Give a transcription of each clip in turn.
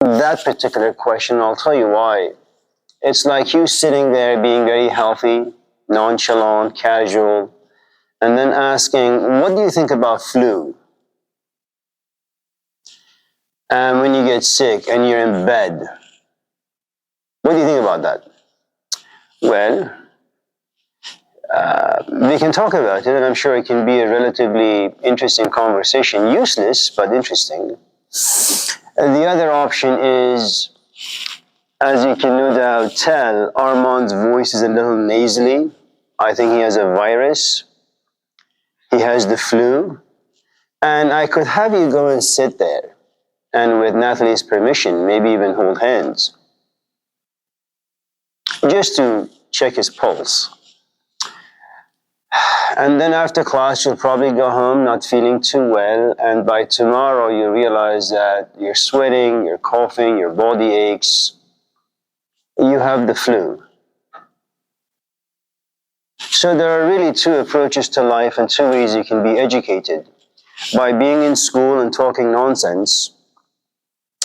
that particular question. I'll tell you why. It's like you sitting there being very healthy, nonchalant, casual, and then asking, what do you think about flu? And when you get sick and you're in bed, what do you think about that? Well, we can talk about it, and I'm sure it can be a relatively interesting conversation. Useless, but interesting. And the other option is, as you can no doubt tell, Armand's voice is a little nasally. I think he has a virus. He has the flu. And I could have you go and sit there, and with Natalie's permission, maybe even hold hands, just to check his pulse. And then after class, you'll probably go home not feeling too well, and by tomorrow you realize that you're sweating, you're coughing, your body aches, you have the flu. So there are really two approaches to life and two ways you can be educated. By being in school and talking nonsense.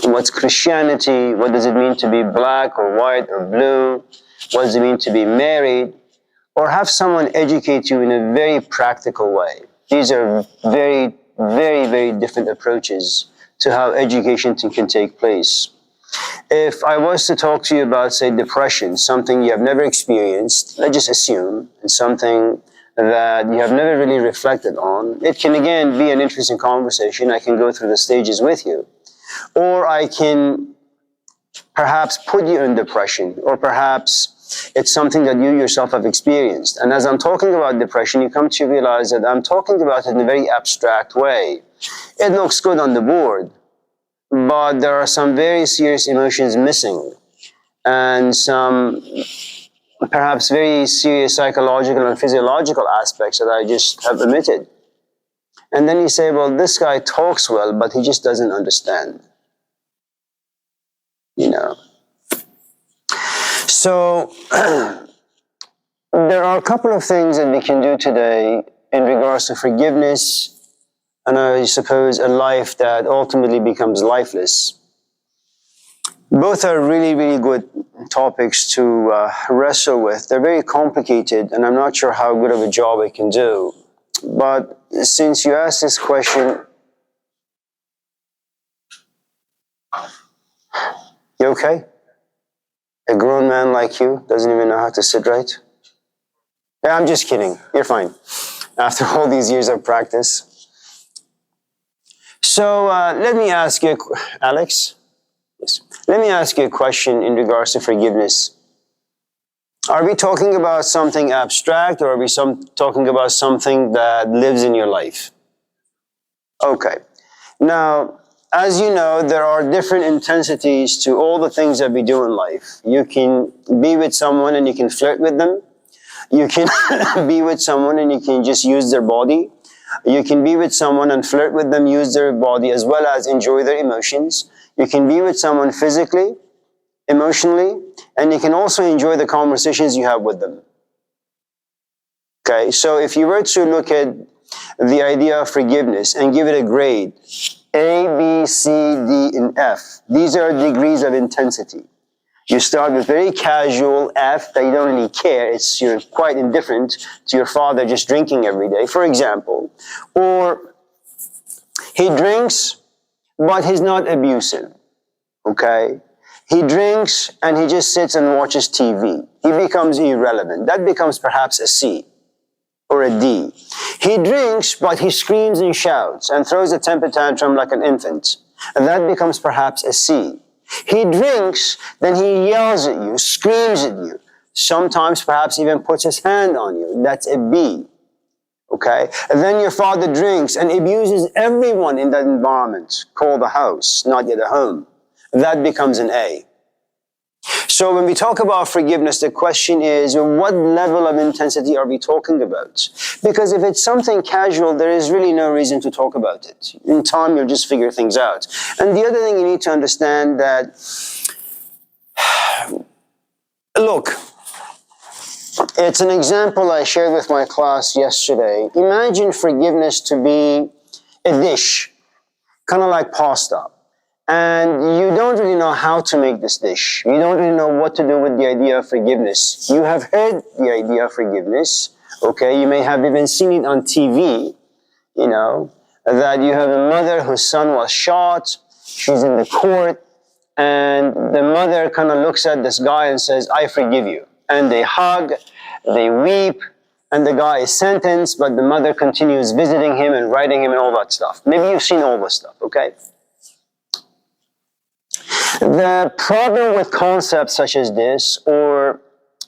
What's Christianity? What does it mean to be black or white or blue? What does it mean to be married? Or have someone educate you in a very practical way. These are very, very, very different approaches to how education can take place. If I was to talk to you about, say, depression, something you have never experienced, let's just assume, and something that you have never really reflected on, it can again be an interesting conversation. I can go through the stages with you. Or I can perhaps put you in depression, or perhaps it's something that you yourself have experienced. And as I'm talking about depression, you come to realize that I'm talking about it in a very abstract way. It looks good on the board, but there are some very serious emotions missing, and some perhaps very serious psychological and physiological aspects that I just have omitted. And then you say, well, this guy talks well, but he just doesn't understand. You know. So, there are a couple of things that we can do today in regards to forgiveness, and I suppose a life that ultimately becomes lifeless. Both are really, really good topics to wrestle with. They're very complicated, and I'm not sure how good of a job I can do. But since you asked this question, you okay? A grown man like you doesn't even know how to sit right? Yeah, I'm just kidding. You're fine. After all these years of practice. So let me ask you, Alex. Yes. Let me ask you a question in regards to forgiveness. Are we talking about something abstract, or are we talking about something that lives in your life? Okay. Now, as you know, there are different intensities to all the things that we do in life. You can be with someone and you can flirt with them. You can be with someone and you can just use their body. You can be with someone and flirt with them, use their body, as well as enjoy their emotions. You can be with someone physically, emotionally, and you can also enjoy the conversations you have with them. Okay, so if you were to look at the idea of forgiveness and give it a grade, A, B, C, D, and F, these are degrees of intensity. You start with very casual F, that you don't really care, you're quite indifferent to your father just drinking every day, for example. Or he drinks, but he's not abusive, okay? He drinks and he just sits and watches TV. He becomes irrelevant. That becomes perhaps a C or a D. He drinks, but he screams and shouts and throws a temper tantrum like an infant. And that becomes perhaps a C. He drinks, then he yells at you, screams at you, sometimes perhaps even puts his hand on you. That's a B. Okay? And then your father drinks and abuses everyone in that environment, called the house, not yet a home. That becomes an A. So when we talk about forgiveness, the question is, what level of intensity are we talking about? Because if it's something casual, there is really no reason to talk about it. In time, you'll just figure things out. And the other thing you need to understand that, look, it's an example I shared with my class yesterday. Imagine forgiveness to be a dish, kind of like pasta. and you don't really know how to make this dish. You don't really know what to do with the idea of forgiveness. You have heard the idea of forgiveness, okay? You may have even seen it on TV, you know, that you have a mother whose son was shot, she's in the court, and the mother kind of looks at this guy and says, I forgive you. And they hug, they weep, and the guy is sentenced, but the mother continues visiting him and writing him and all that stuff. Maybe you've seen all this stuff, okay? The problem with concepts such as this, or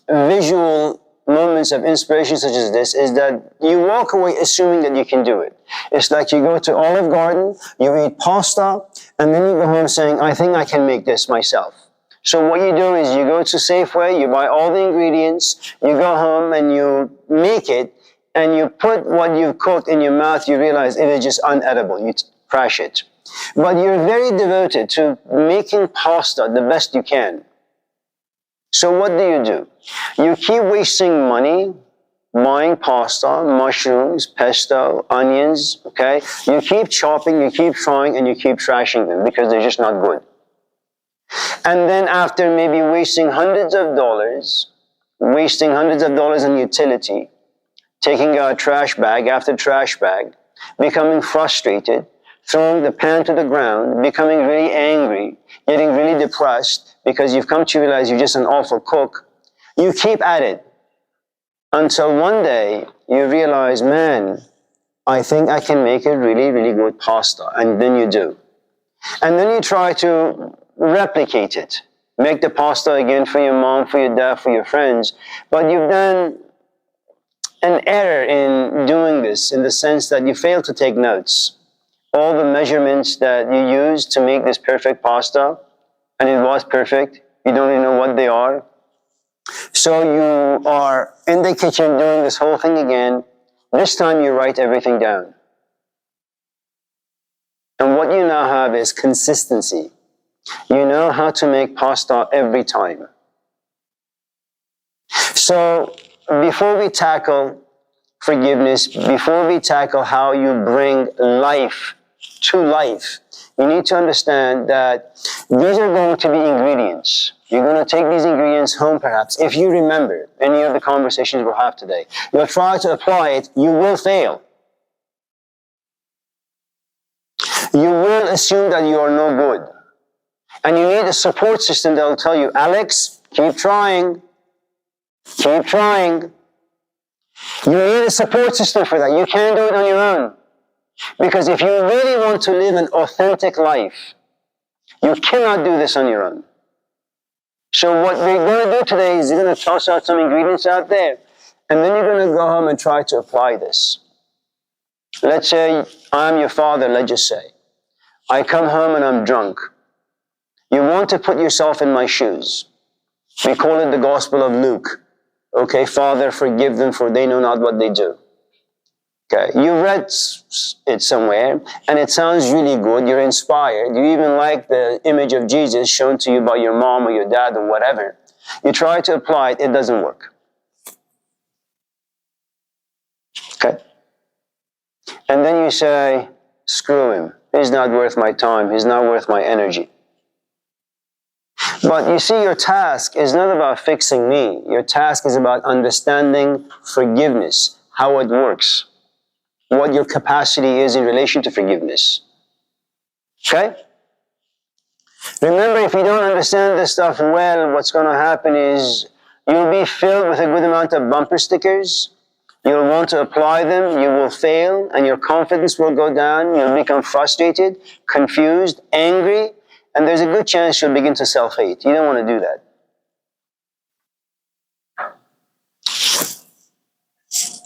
visual moments of inspiration such as this, is that you walk away assuming that you can do it. It's like you go to Olive Garden, you eat pasta, and then you go home saying, I think I can make this myself. So what you do is you go to Safeway, you buy all the ingredients, you go home and you make it, and you put what you've cooked in your mouth, you realize it is just unedible, you trash it. But you're very devoted to making pasta the best you can. So what do? You keep wasting money buying pasta, mushrooms, pesto, onions, okay? You keep chopping, you keep trying, and you keep trashing them because they're just not good. And then after maybe wasting hundreds of dollars on utility, taking out trash bag after trash bag, becoming frustrated, throwing the pan to the ground, becoming really angry, getting really depressed because you've come to realize you're just an awful cook, you keep at it until one day you realize, man, I think I can make a really, really good pasta. And then you do. And then you try to replicate it. Make the pasta again for your mom, for your dad, for your friends. But you've done an error in doing this in the sense that you fail to take notes. All the measurements that you used to make this perfect pasta, and it was perfect, you don't even know what they are. So you are in the kitchen doing this whole thing again. This time you write everything down. And what you now have is consistency. You know how to make pasta every time. So before we tackle forgiveness, before we tackle how you bring life to life, you need to understand that these are going to be ingredients. You're going to take these ingredients home perhaps. If you remember any of the conversations we'll have today, you'll try to apply it, you will fail. You will assume that you are no good. And you need a support system that will tell you, Alex, keep trying. Keep trying. You need a support system for that. You can't do it on your own. Because if you really want to live an authentic life, you cannot do this on your own. So what we're going to do today is we're going to toss out some ingredients out there, and then you're going to go home and try to apply this. Let's say I'm your father, let's just say. I come home and I'm drunk. You want to put yourself in my shoes. We call it the Gospel of Luke. Okay, Father, forgive them for they know not what they do. Okay, you read it somewhere, and it sounds really good. You're inspired. You even like the image of Jesus shown to you by your mom or your dad or whatever. You try to apply it, it doesn't work. Okay? And then you say, screw him. He's not worth my time. He's not worth my energy. But you see, your task is not about fixing me. Your task is about understanding forgiveness, how it works, what your capacity is in relation to forgiveness. Okay? Remember, if you don't understand this stuff well, what's going to happen is you'll be filled with a good amount of bumper stickers. You'll want to apply them, you will fail, and your confidence will go down. You'll become frustrated, confused, angry, and there's a good chance you'll begin to self-hate. You don't want to do that.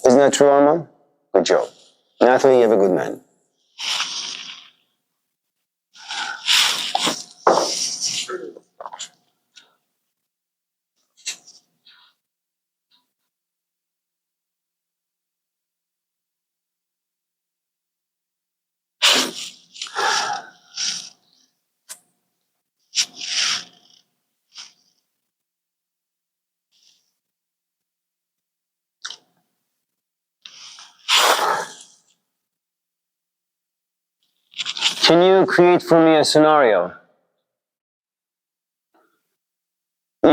Isn't that true, Armand? Good job. Natalie, you're a good man. Can you create for me a scenario?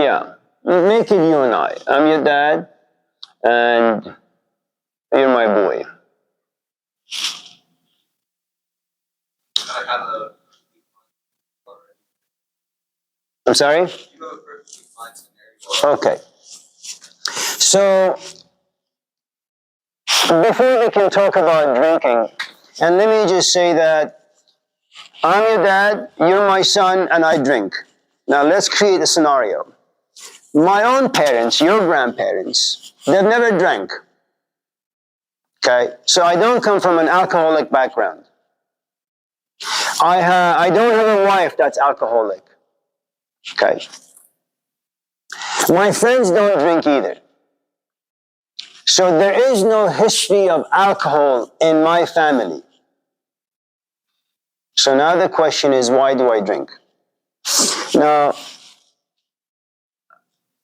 Yeah. Make it you and I. I'm your dad, and you're my boy. I'm sorry? Okay. So, before we can talk about drinking, and let me just say that I'm your dad, you're my son, and I drink. Now let's create a scenario. My own parents, your grandparents, they've never drank. Okay? So I don't come from an alcoholic background. I don't have a wife that's alcoholic. Okay? My friends don't drink either. So there is no history of alcohol in my family. So now the question is, why do I drink? Now,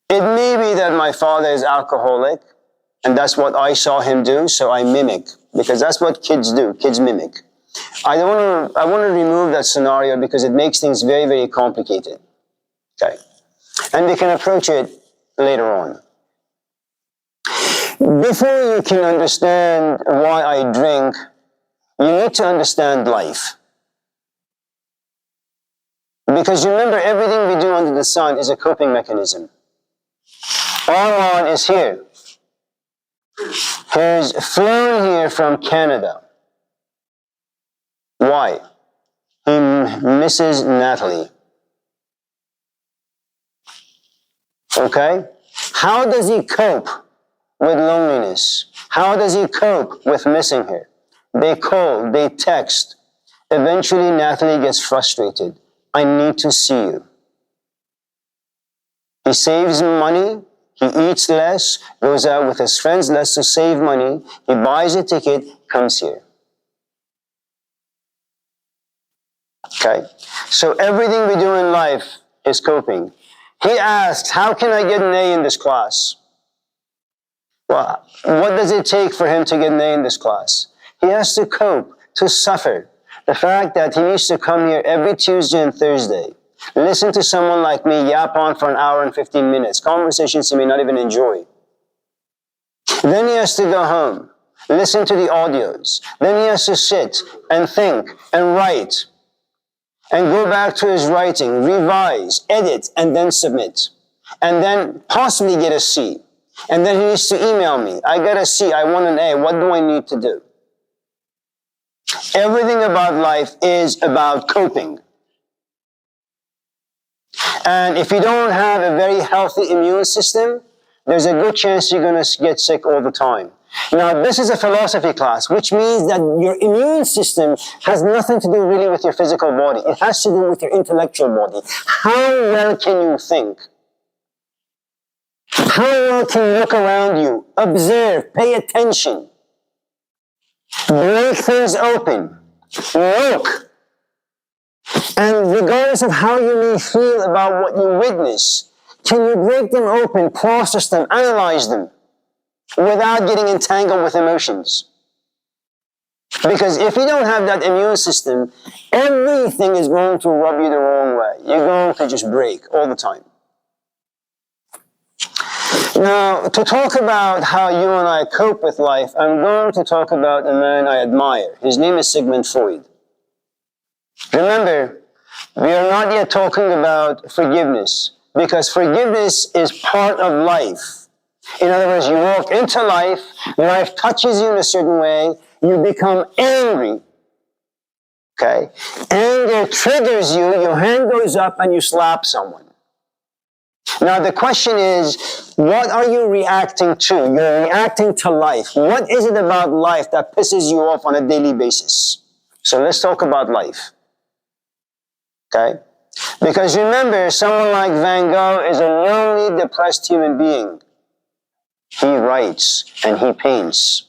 it may be that my father is alcoholic, and that's what I saw him do, so I mimic, because that's what kids do. Kids mimic. I want to remove that scenario because it makes things very, very complicated. Okay? And we can approach it later on. Before you can understand why I drink, you need to understand life. Because remember, everything we do under the sun is a coping mechanism. Armand is here. He's flown here from Canada. Why? He misses Natalie. Okay? How does he cope with loneliness? How does he cope with missing her? They call, they text. Eventually, Natalie gets frustrated. I need to see you. He saves money. He eats less, goes out with his friends less to save money. He buys a ticket, comes here. Okay? So everything we do in life is coping. He asks, how can I get an A in this class? Well, what does it take for him to get an A in this class? He has to cope, to suffer. The fact that he needs to come here every Tuesday and Thursday, listen to someone like me yap on for an hour and 15 minutes, conversations he may not even enjoy. Then he has to go home, listen to the audios. Then he has to sit and think and write and go back to his writing, revise, edit, and then submit. And then possibly get a C. And then he needs to email me. I got a C, I want an A, what do I need to do? Everything about life is about coping. And if you don't have a very healthy immune system, there's a good chance you're going to get sick all the time. Now, this is a philosophy class, which means that your immune system has nothing to do really with your physical body. It has to do with your intellectual body. How well can you think? How well can you look around you, observe, pay attention, break things open, look, and regardless of how you may feel about what you witness, can you break them open, process them, analyze them, without getting entangled with emotions? Because if you don't have that immune system, everything is going to rub you the wrong way. You're going to just break all the time. Now, to talk about how you and I cope with life, I'm going to talk about a man I admire. His name is Sigmund Freud. Remember, we are not yet talking about forgiveness, because forgiveness is part of life. In other words, you walk into life, life touches you in a certain way, you become angry. Okay? Anger triggers you, your hand goes up and you slap someone. Now the question is, what are you reacting to? You're reacting to life. What is it about life that pisses you off on a daily basis? So let's talk about life. Okay? Because remember, someone like Van Gogh is a lonely, depressed human being. He writes and he paints.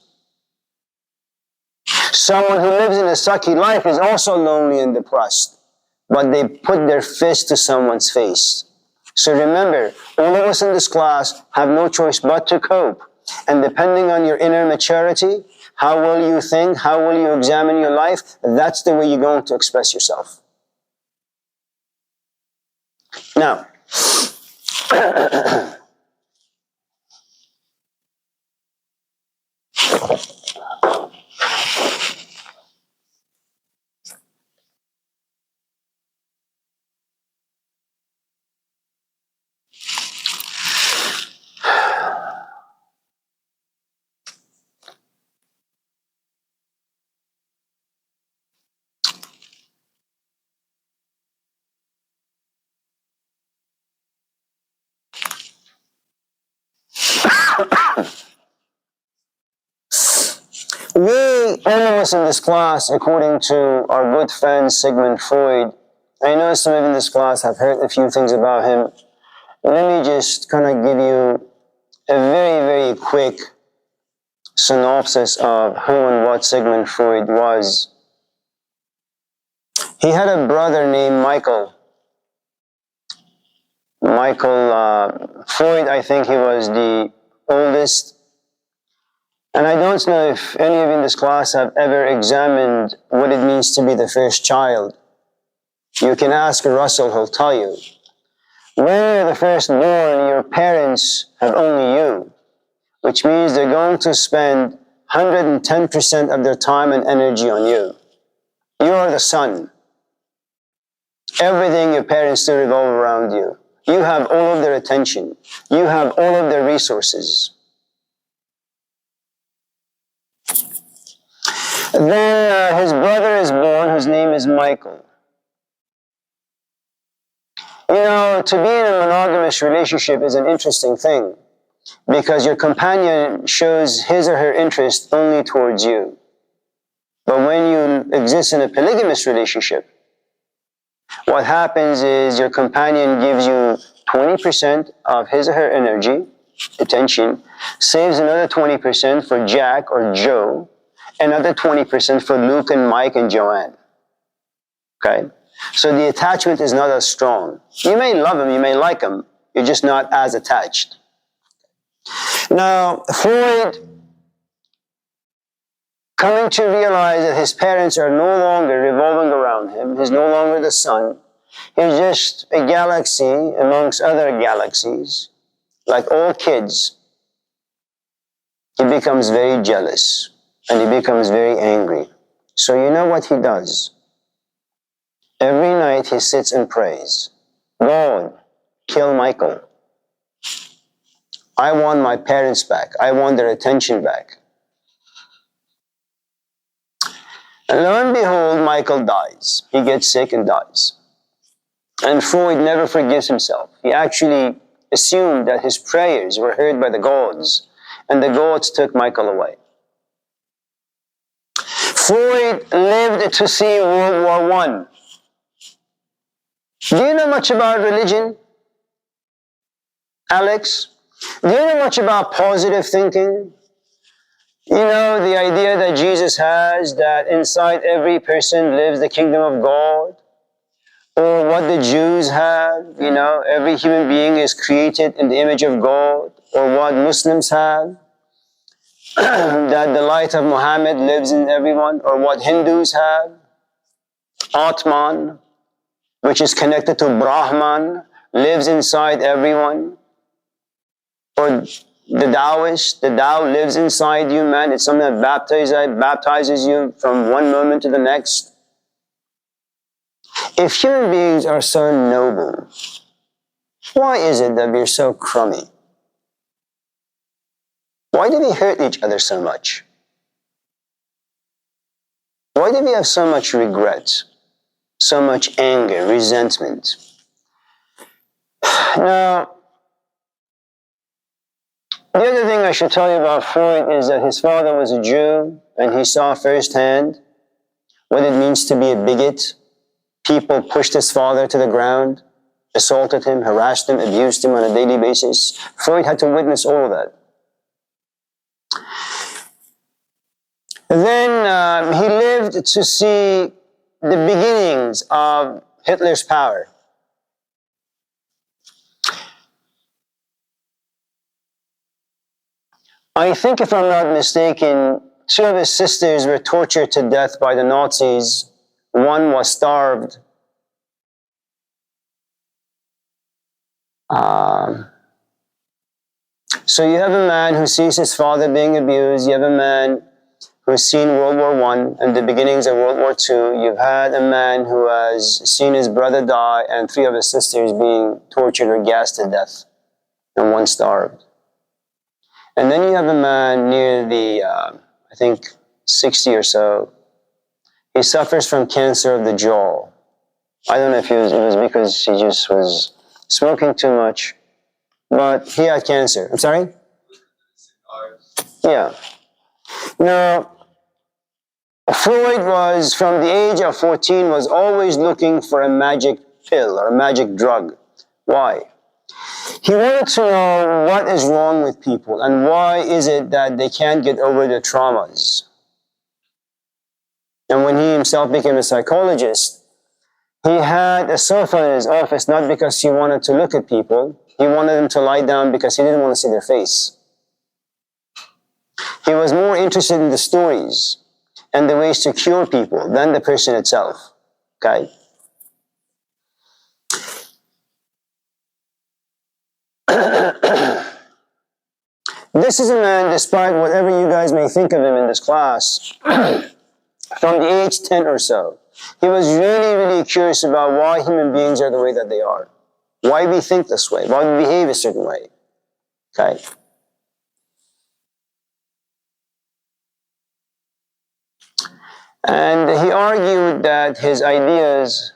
Someone who lives in a sucky life is also lonely and depressed, but they put their fist to someone's face. So remember, all of us in this class have no choice but to cope. And depending on your inner maturity, how well you think, how well you examine your life, that's the way you're going to express yourself. Now, We, all of us in this class, according to our good friend Sigmund Freud, I know some of you in this class have heard a few things about him. Let me just kind of give you a very, very quick synopsis of who and what Sigmund Freud was. He had a brother named Michael. Freud, I think he was the oldest. And I don't know if any of you in this class have ever examined what it means to be the first child. You can ask Russell, he'll tell you. When you're the firstborn, your parents have only you, which means they're going to spend 110% of their time and energy on you. You are the sun. Everything your parents do revolve around you. You have all of their attention. You have all of their resources. Then his brother is born, whose name is Michael. You know, to be in a monogamous relationship is an interesting thing because your companion shows his or her interest only towards you. But when you exist in a polygamous relationship, what happens is your companion gives you 20% of his or her energy, attention, saves another 20% for Jack or Joe, another 20% for Luke and Mike and Joanne. Okay? So the attachment is not as strong. You may love him, you may like him, you're just not as attached. Now, Freud, coming to realize that his parents are no longer revolving around him, he's no longer the sun, he's just a galaxy amongst other galaxies, like all kids, he becomes very jealous and he becomes very angry. So you know what he does? Every night he sits and prays, God, kill Michael. I want my parents back. I want their attention back. And lo and behold, Michael dies. He gets sick and dies. And Freud never forgives himself. He actually assumed that his prayers were heard by the gods, and the gods took Michael away. Freud lived to see World War I. Do you know much about religion, Alex? Do you know much about positive thinking? You know, the idea that Jesus has, that inside every person lives the kingdom of God, or what the Jews have, you know, every human being is created in the image of God, or what Muslims have, that the light of Muhammad lives in everyone, or what Hindus have, Atman, which is connected to Brahman, lives inside everyone, or the Taoist, the Tao lives inside you, man. It's something that baptizes you from one moment to the next. If human beings are so noble, why is it that we're so crummy? Why do we hurt each other so much? Why do we have so much regret, so much anger, resentment? Now, the other thing I should tell you about Freud is that his father was a Jew, and he saw firsthand what it means to be a bigot. People pushed his father to the ground, assaulted him, harassed him, abused him on a daily basis. Freud had to witness all of that. And then he lived to see the beginnings of Hitler's power. I think, if I'm not mistaken, two of his sisters were tortured to death by the Nazis. One was starved. So you have a man who sees his father being abused. You have a man who's seen World War I and the beginnings of World War II. You've had a man who has seen his brother die and 3 of his sisters being tortured or gassed to death, and 1 starved. And then you have a man near the, I think, 60 or so. He suffers from cancer of the jaw. I don't know if it was because he just was smoking too much, but he had cancer. I'm sorry? Yeah. Now, Freud was, from the age of 14, was always looking for a magic pill or a magic drug. Why? He wanted to know what is wrong with people and why is it that they can't get over their traumas. And when he himself became a psychologist, he had a sofa in his office not because he wanted to look at people. He wanted them to lie down because he didn't want to see their face. He was more interested in the stories and the ways to cure people than the person itself. Okay? This is a man, despite whatever you guys may think of him in this class, from the age 10 or so, he was really, really curious about why human beings are the way that they are. Why we think this way, why we behave a certain way. Okay? And he argued that his ideas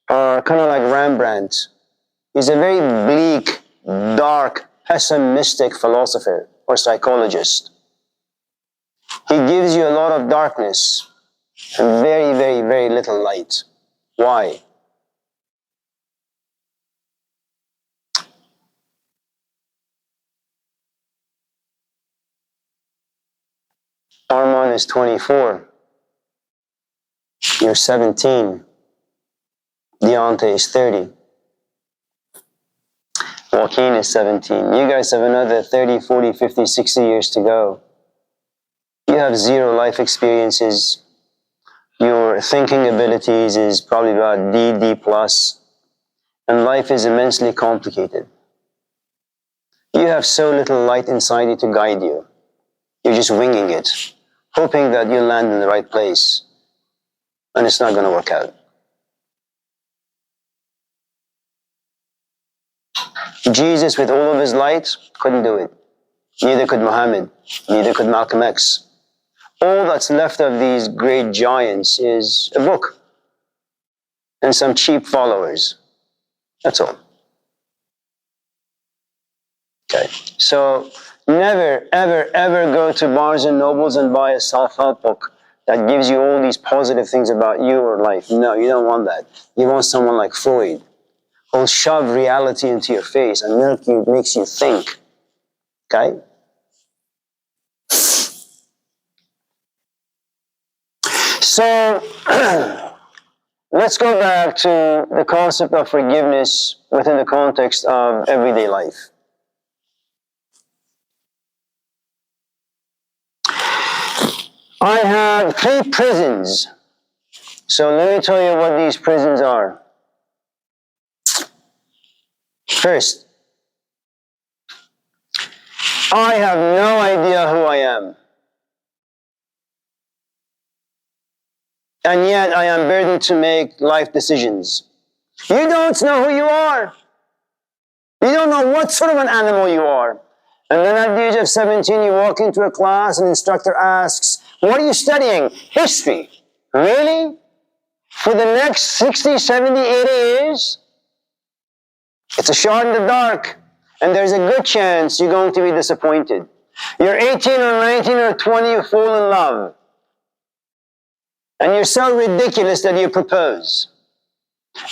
are kind of like Rembrandt. He's a very bleak, dark, pessimistic philosopher or psychologist. He gives you a lot of darkness and very, very, very little light. Why? Armand is 24. You're 17. Deontay is 30. Joaquin is 17. You guys have another 30, 40, 50, 60 years to go. You have 0 life experiences. Your thinking abilities is probably about D+. And life is immensely complicated. You have so little light inside you to guide you. You're just winging it, hoping that you'll land in the right place. And it's not going to work out. Jesus, with all of his light, couldn't do it. Neither could Muhammad. Neither could Malcolm X. All that's left of these great giants is a book and some cheap followers. That's all. Okay. So never, ever, ever go to Barnes and Nobles and buy a self-help book that gives you all these positive things about you or life. No, you don't want that. You want someone like Freud, who'll shove reality into your face and makes you think. Okay? So, let's go back to the concept of forgiveness within the context of everyday life. I have 3 prisons. So let me tell you what these prisons are. First, I have no idea who I am. And yet I am burdened to make life decisions. You don't know who you are. You don't know what sort of an animal you are. And then at the age of 17, you walk into a class, and the instructor asks, what are you studying? History. Really? For the next 60, 70, 80 years? It's a shot in the dark, and there's a good chance you're going to be disappointed. You're 18 or 19 or 20, you fall in love. And you're so ridiculous that you propose.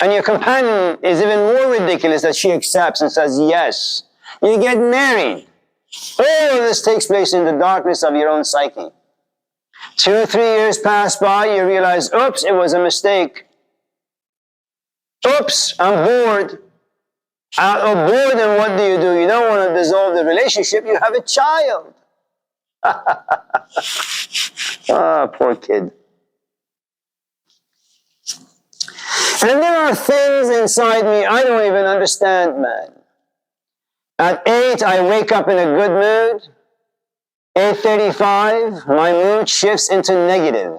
And your companion is even more ridiculous that she accepts and says yes. You get married. All of this takes place in the darkness of your own psyche. 2 or 3 years pass by, you realize, oops, it was a mistake. Oops, I'm bored. Out of boredom, what do? You don't want to dissolve the relationship, you have a child. Ah, poor kid. And there are things inside me I don't even understand, man. At 8, I wake up in a good mood. 8:35, my mood shifts into negative.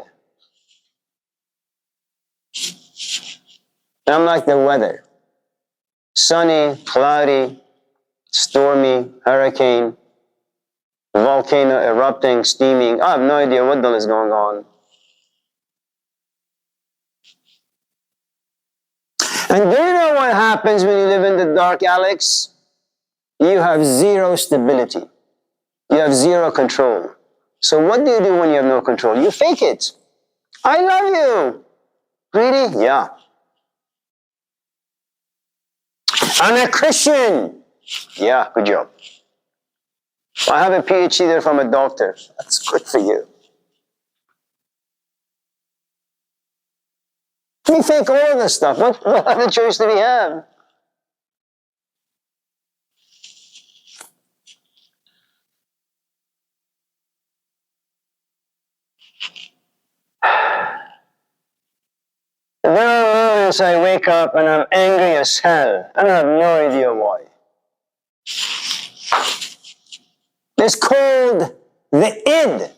I'm like the weather. Sunny, cloudy, stormy, hurricane, volcano erupting, steaming. I have no idea what the hell is going on. And do you know what happens when you live in the dark, Alex? You have zero stability. You have zero control. So what do you do when you have no control? You fake it. I love you. Really? Yeah. I'm a Christian. Yeah, good job. I have a PhD there from a doctor. That's good for you. We fake all of this stuff. What other choice do we have? There are moments I wake up and I'm angry as hell, and I have no idea why. It's called the id.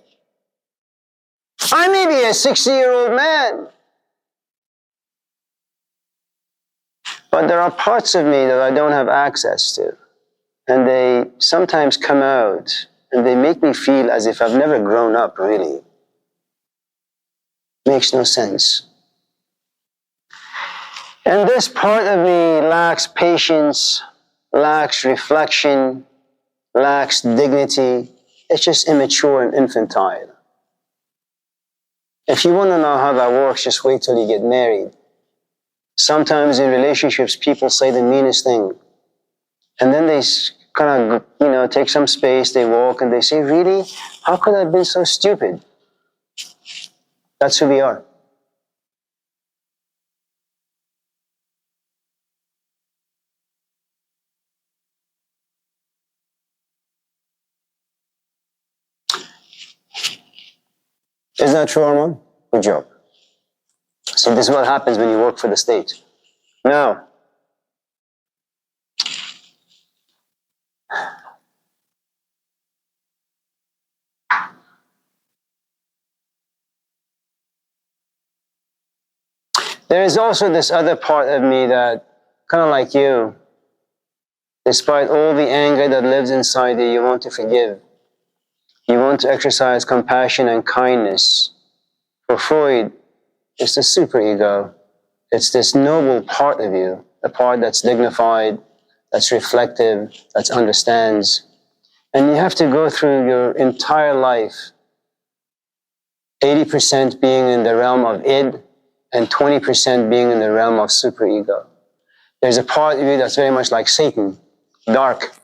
I may be a 60-year-old man, but there are parts of me that I don't have access to, and they sometimes come out, and they make me feel as if I've never grown up, really. Makes no sense. And this part of me lacks patience, lacks reflection, lacks dignity. It's just immature and infantile. If you want to know how that works, just wait till you get married. Sometimes in relationships, people say the meanest thing. And then they kind of, take some space, they walk, and they say, really? How could I have been so stupid? That's who we are. Isn't that true, Armand? Good job. So this is what happens when you work for the state. Now, there is also this other part of me that, kind of like you, despite all the anger that lives inside you, you want to forgive. You want to exercise compassion and kindness. For Freud, it's the superego. It's this noble part of you, a part that's dignified, that's reflective, that understands. And you have to go through your entire life, 80% being in the realm of id, and 20% being in the realm of superego. There's a part of you that's very much like Satan, dark.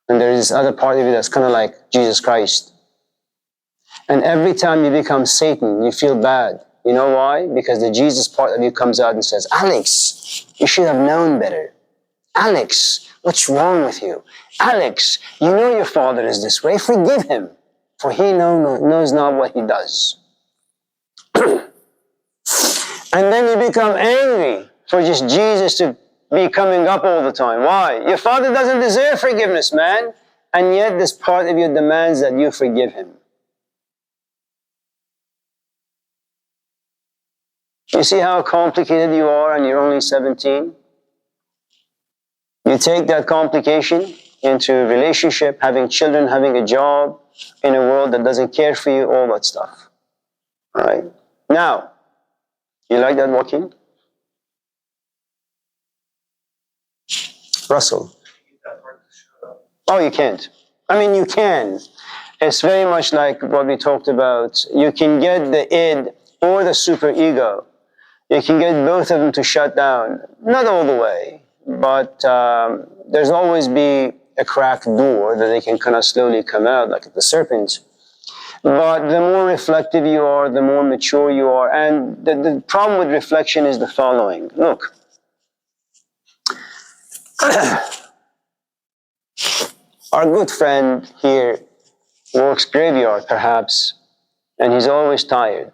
And there's this other part of you that's kind of like Jesus Christ. And every time you become Satan, you feel bad. You know why? Because the Jesus part of you comes out and says, Alex, you should have known better. Alex, what's wrong with you? Alex, you know your father is this way. Forgive him, for he knows not what he does. And then you become angry for just Jesus to be coming up all the time. Why? Your father doesn't deserve forgiveness, man. And yet this part of you demands that you forgive him. You see how complicated you are and you're only 17? You take that complication into a relationship, having children, having a job, in a world that doesn't care for you, all that stuff. All right? Now, you like that, Joaquin? Russell? Oh, you can't. I mean, you can. It's very much like what we talked about. You can get the id or the superego. You can get both of them to shut down. Not all the way, but there's always be a cracked door that they can kind of slowly come out, like the serpent. But the more reflective you are, the more mature you are. And the problem with reflection is the following. Look. Our good friend here works graveyard, perhaps, and he's always tired.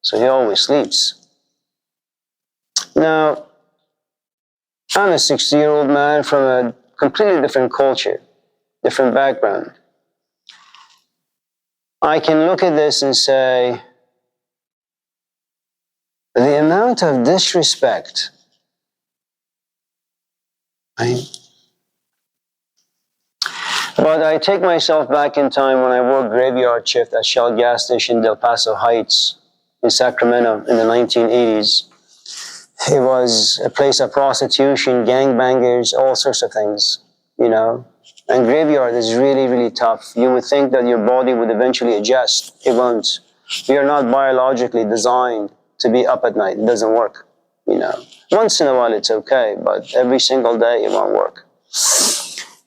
So he always sleeps. Now, I'm a 60-year-old man from a completely different culture, different background, I can look at this and say, the amount of disrespect, right? But I take myself back in time when I worked graveyard shift at Shell gas station Del Paso Heights in Sacramento in the 1980s. It was a place of prostitution, gangbangers, all sorts of things, you know. And graveyard is really, really tough. You would think that your body would eventually adjust. It won't. We are not biologically designed to be up at night. It doesn't work, you know. Once in a while it's okay, but every single day it won't work,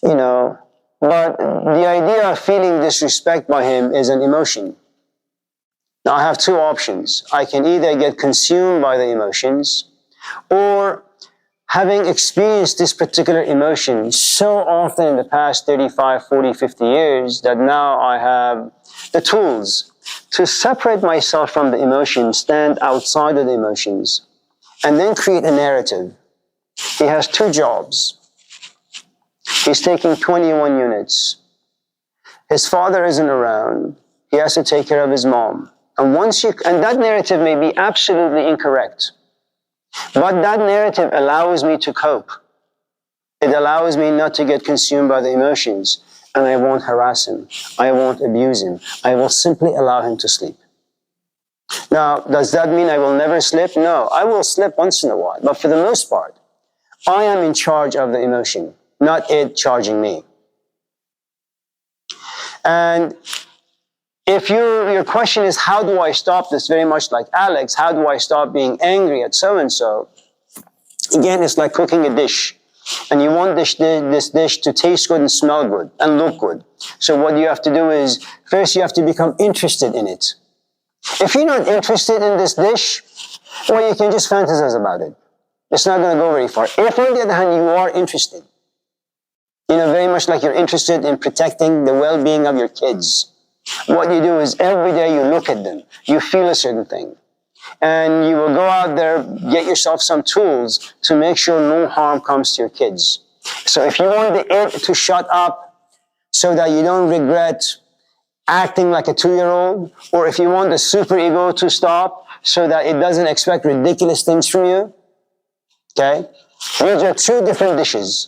you know. But the idea of feeling disrespect by him is an emotion. Now I have two options. I can either get consumed by the emotions, or having experienced this particular emotion so often in the past 35, 40, 50 years that now I have the tools to separate myself from the emotion, stand outside of the emotions, and then create a narrative. He has two jobs. He's taking 21 units. His father isn't around. He has to take care of his mom. And that narrative may be absolutely incorrect, but that narrative allows me to cope. It allows me not to get consumed by the emotions, and I won't harass him. I won't abuse him. I will simply allow him to sleep. Now, does that mean I will never slip? No, I will slip once in a while, but for the most part, I am in charge of the emotion, not it charging me. And if your question is, how do I stop this? Very much like Alex, how do I stop being angry at so-and-so? Again, it's like cooking a dish. And you want this dish to taste good and smell good and look good. So what you have to do is, first you have to become interested in it. If you're not interested in this dish, well, you can just fantasize about it. It's not going to go very far. If, on the other hand, you are interested, you know, very much like you're interested in protecting the well-being of your kids, what you do is every day you look at them, you feel a certain thing, and you will go out there, get yourself some tools to make sure no harm comes to your kids. So if you want the it to shut up so that you don't regret acting like a 2-year-old, or if you want the superego to stop so that it doesn't expect ridiculous things from you, okay? These are two different dishes.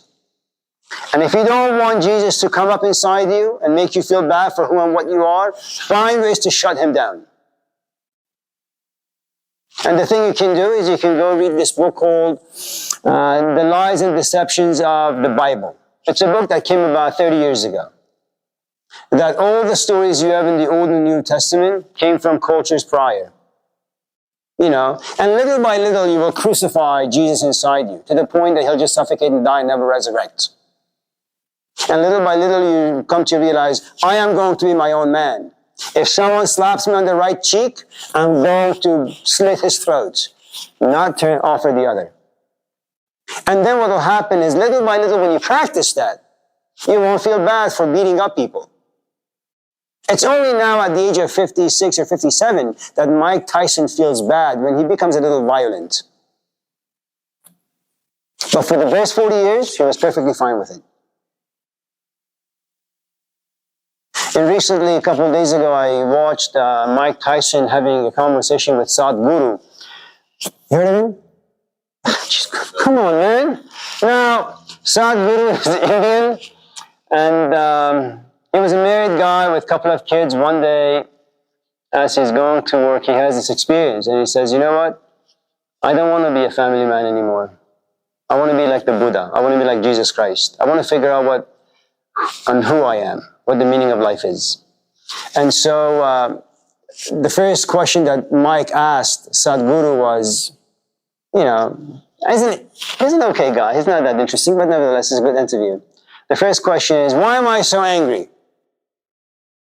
And if you don't want Jesus to come up inside you and make you feel bad for who and what you are, find ways to shut him down. And the thing you can do is you can go read this book called The Lies and Deceptions of the Bible. It's a book that came about 30 years ago. That all the stories you have in the Old and New Testament came from cultures prior. You know, and little by little you will crucify Jesus inside you to the point that he'll just suffocate and die and never resurrect. And little by little you come to realize, I am going to be my own man. If someone slaps me on the right cheek, I'm going to slit his throat, not offer the other. And then what will happen is, little by little, when you practice that, you won't feel bad for beating up people. It's only now at the age of 56 or 57 that Mike Tyson feels bad when he becomes a little violent. But for the first 40 years, he was perfectly fine with it. And recently, a couple of days ago, I watched Mike Tyson having a conversation with Sadhguru. You heard of him? Come on, man. Now, Sadhguru is Indian, and he was a married guy with a couple of kids. One day, as he's going to work, he has this experience, and he says, you know what? I don't want to be a family man anymore. I want to be like the Buddha. I want to be like Jesus Christ. I want to figure out who I am, what the meaning of life is. And so the first question that Mike asked Sadhguru was, you know, he's an okay guy. He's not that interesting, but nevertheless, it's a good interview. The first question is, why am I so angry?